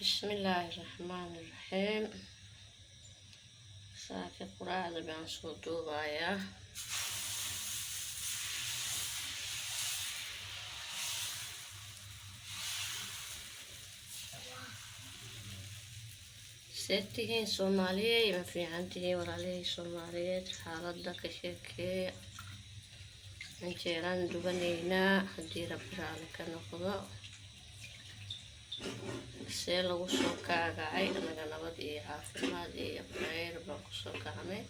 بسم الله الرحمن الرحيم. ساكي قراءة بان صدوبايا سيتيهين سومالية ما في عندي ورالي سومالية حالة كشيكي انجيران دوبانينا هدي ربي رالك نقضى see lagu soo kaagacay anaga nabad iyo caafimaad iyo khayr baan kusoo kacnay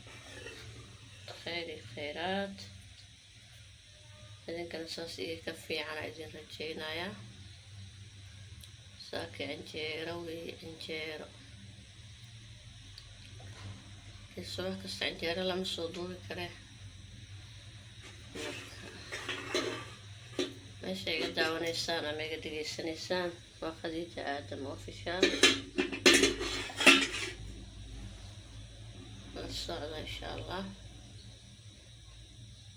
khayr iyo khayraad idinkana saas iyo ka fiican idin rajeynaya saaki canjeero wey canjeero subax kasta canjeero lama soo duubi karee meesha iga daawanaysaan ama iga degeysanaysaan waa Khadija Aadam Official la socda insha Allah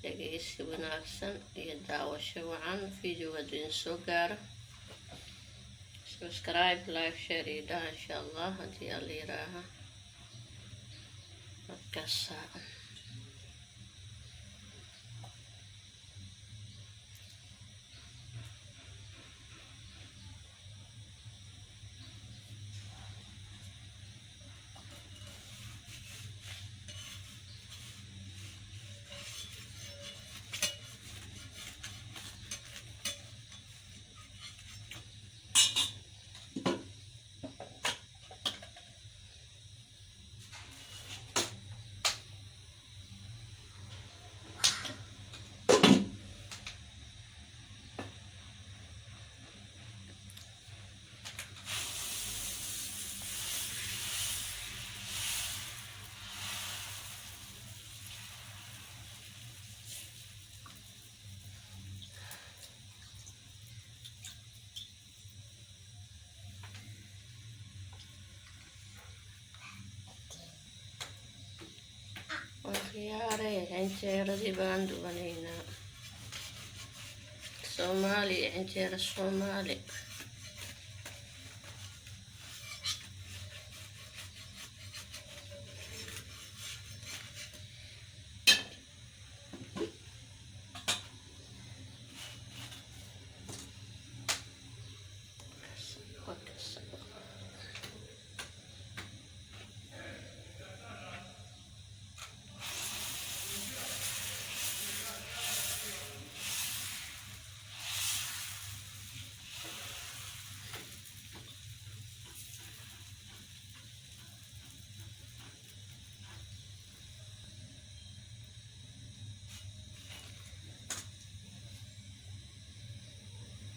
dhegeysi wanaagsan iyo daawasho wacan video hadii soo gaaro subscribe like share iyo daa insha Allah hadii alla yiraaha markaasa khiyaare canjeeradii baan dubaneynaa Soomaali canjeero Soomaali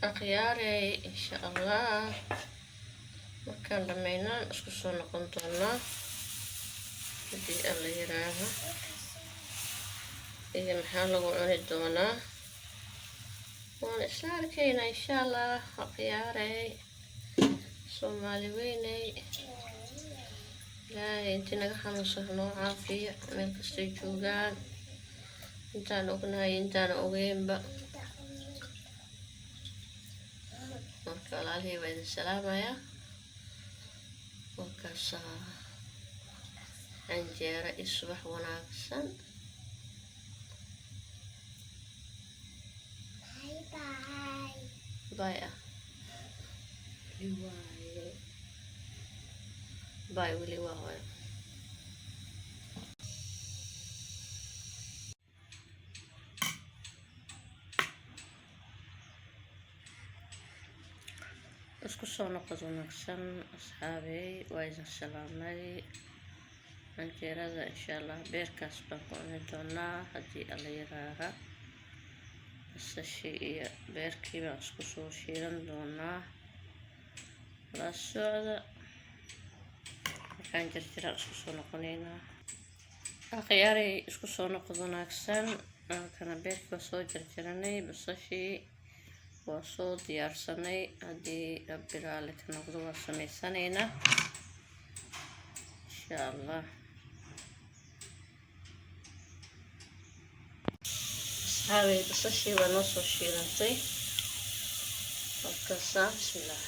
akhyaarey insha Allah markaan dhammaynaan isku soo noqon doonaa hadii alla yiraaha iyo maxaa lagu cuni doonaa waan isla arkaynaa insha Allah akhyaarey Soomaali weyney ilaahay intii naga xanuunsan noo caafiya meel kastay joogaan intaan ognahay intaan ogeynba marka walaalihii waa idin salaamayaa markaasa canjeero iyo subax wanaagsan bye bye weli waa hooyo isku soo noqod wanaagsan asxaabey waa idin salaamay canjeerada insha Allah beerkaas baan ku cuni doonaa hadii alla yiraaha basashii iyo beerkii baan isku soo shiilan doonaa la socda markaan jarjaraan isku soo noqonaynaa akhyaarey isku soo noqod wanaagsan kana beerkii waa soo jarjaranay basashii waa soo diyaarsanay hadii rabbi raali ka noqdo waa sameysanaynaa insha Allah asxaabey basashii waa noo soo shiilantay markaasa bismillah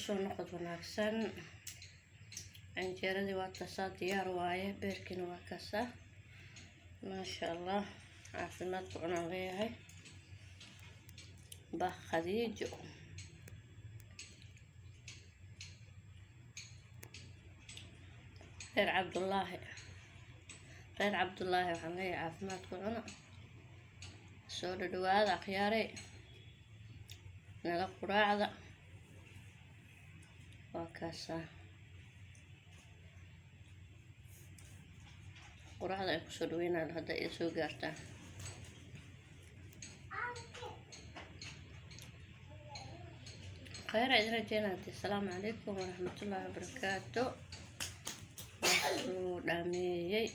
soo noqod wanaagsan. canjeeradii waa tasaa diyaar waaye, beerkiina waa kasaa. maasha allah, caafimaadku cunaan leeyahay. bah khadiijo reer cabdullaahi waxaan leeyahay caafimaadku cuna. soo dhadhawaada akhyaarey, nala quraacda. waa kaasaa quraacda ay kusoo dhaweynaan hadda ay soo gaartaan. khayr idin rajeynaatii. asalaamu calaykum waraxmatullaahi wabarakaatu. waa soo dhameeyey.